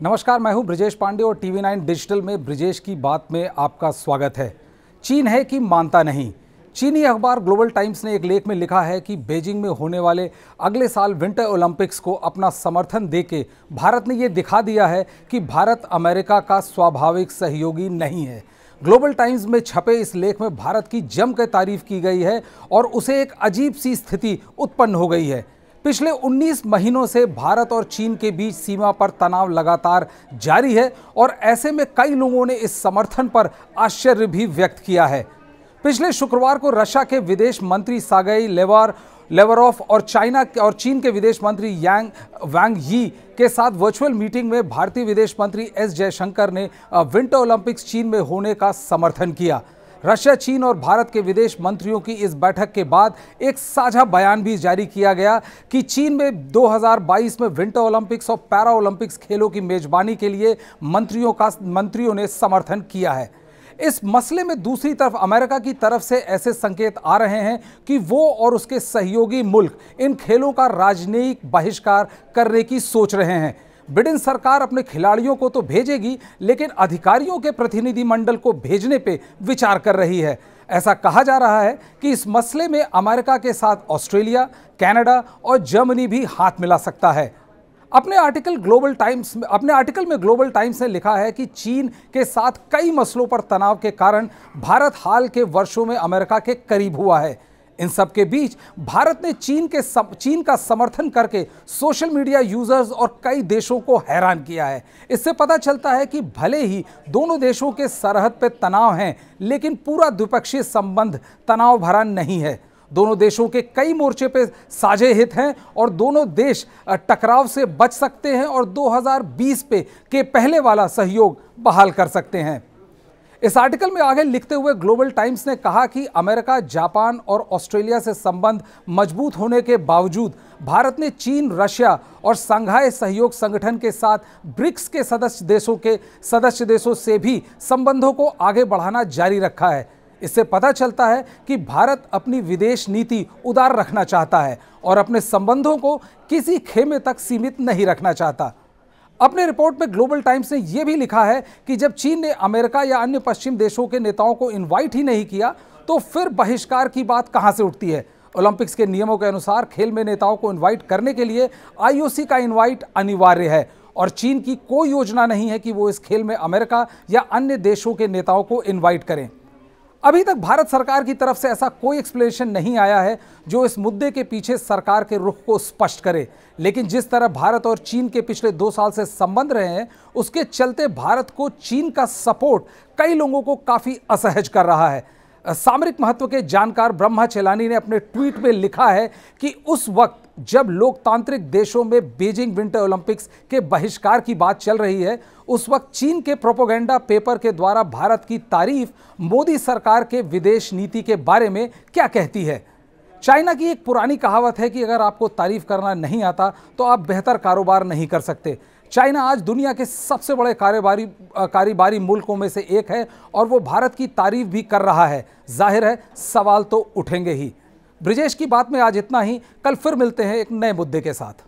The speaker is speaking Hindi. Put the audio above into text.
नमस्कार, मैं हूं ब्रिजेश पांडे और टीवी9 डिजिटल में ब्रिजेश की बात में आपका स्वागत है। चीन है कि मानता नहीं। चीनी अखबार ग्लोबल टाइम्स ने एक लेख में लिखा है कि बीजिंग में होने वाले अगले साल विंटर ओलंपिक्स को अपना समर्थन देके भारत ने ये दिखा दिया है कि भारत अमेरिका का स्वाभाविक सहयोगी नहीं है। ग्लोबल टाइम्स में छपे इस लेख में भारत की जमकर तारीफ की गई है और उसे एक अजीब सी स्थिति उत्पन्न हो गई है। पिछले 19 महीनों से भारत और चीन के बीच सीमा पर तनाव लगातार जारी है और ऐसे में कई लोगों ने इस समर्थन पर आश्चर्य भी व्यक्त किया है। पिछले शुक्रवार को रशिया के विदेश मंत्री सर्गेई लेवरोव और चीन के विदेश मंत्री वांग यी के साथ वर्चुअल मीटिंग में भारतीय विदेश मंत्री एस जयशंकर ने विंटर ओलंपिक्स चीन में होने का समर्थन किया। रशिया, चीन और भारत के विदेश मंत्रियों की इस बैठक के बाद एक साझा बयान भी जारी किया गया कि चीन में 2022 में विंटर ओलंपिक्स और पैरा ओलंपिक्स खेलों की मेजबानी के लिए मंत्रियों ने समर्थन किया है। इस मसले में दूसरी तरफ अमेरिका की तरफ से ऐसे संकेत आ रहे हैं कि वो और उसके सहयोगी मुल्क इन खेलों का राजनयिक बहिष्कार करने की सोच रहे हैं। बिडेन सरकार अपने खिलाड़ियों को तो भेजेगी, लेकिन अधिकारियों के प्रतिनिधिमंडल को भेजने पे विचार कर रही है। ऐसा कहा जा रहा है कि इस मसले में अमेरिका के साथ ऑस्ट्रेलिया, कनाडा और जर्मनी भी हाथ मिला सकता है। अपने आर्टिकल में ग्लोबल टाइम्स ने लिखा है कि चीन के साथ कई मसलों पर तनाव के कारण भारत हाल के वर्षों में अमेरिका के करीब हुआ है। इन सब के बीच भारत ने चीन का समर्थन करके सोशल मीडिया यूजर्स और कई देशों को हैरान किया है। इससे पता चलता है कि भले ही दोनों देशों के सरहद पे तनाव हैं, लेकिन पूरा द्विपक्षीय संबंध तनाव भरा नहीं है। दोनों देशों के कई मोर्चे पे साझे हित हैं और दोनों देश टकराव से बच सकते हैं और 2020 के पहले वाला सहयोग बहाल कर सकते हैं। इस आर्टिकल में आगे लिखते हुए ग्लोबल टाइम्स ने कहा कि अमेरिका, जापान और ऑस्ट्रेलिया से संबंध मजबूत होने के बावजूद भारत ने चीन, रशिया और संघाई सहयोग संगठन के साथ ब्रिक्स के सदस्य देशों से भी संबंधों को आगे बढ़ाना जारी रखा है। इससे पता चलता है कि भारत अपनी विदेश नीति उदार रखना चाहता है और अपने संबंधों को किसी खेमे तक सीमित नहीं रखना चाहता। अपने रिपोर्ट में ग्लोबल टाइम्स ने यह भी लिखा है कि जब चीन ने अमेरिका या अन्य पश्चिम देशों के नेताओं को इनवाइट ही नहीं किया, तो फिर बहिष्कार की बात कहां से उठती है। ओलंपिक्स के नियमों के अनुसार खेल में नेताओं को इनवाइट करने के लिए आईओसी का इनवाइट अनिवार्य है और चीन की कोई योजना नहीं है कि वो इस खेल में अमेरिका या अन्य देशों के नेताओं को इनवाइट करें। अभी तक भारत सरकार की तरफ से ऐसा कोई एक्सप्लेनेशन नहीं आया है जो इस मुद्दे के पीछे सरकार के रुख को स्पष्ट करे। लेकिन जिस तरह भारत और चीन के पिछले 2 साल से संबंध रहे हैं, उसके चलते भारत को चीन का सपोर्ट कई लोगों को काफी असहज कर रहा है। सामरिक महत्व के जानकार ब्रह्मा चेलानी ने अपने ट्वीट में लिखा है कि उस वक्त जब लोकतांत्रिक देशों में बीजिंग विंटर ओलंपिक्स के बहिष्कार की बात चल रही है, उस वक्त चीन के प्रोपेगेंडा पेपर के द्वारा भारत की तारीफ मोदी सरकार के विदेश नीति के बारे में क्या कहती है। चाइना की एक पुरानी कहावत है कि अगर आपको तारीफ करना नहीं आता तो आप बेहतर कारोबार नहीं कर सकते। चाइना आज दुनिया के सबसे बड़े कारोबारी मुल्कों में से एक है और वो भारत की तारीफ भी कर रहा है। जाहिर है सवाल तो उठेंगे ही। ब्रिजेश की बात में आज इतना ही। कल फिर मिलते हैं एक नए मुद्दे के साथ।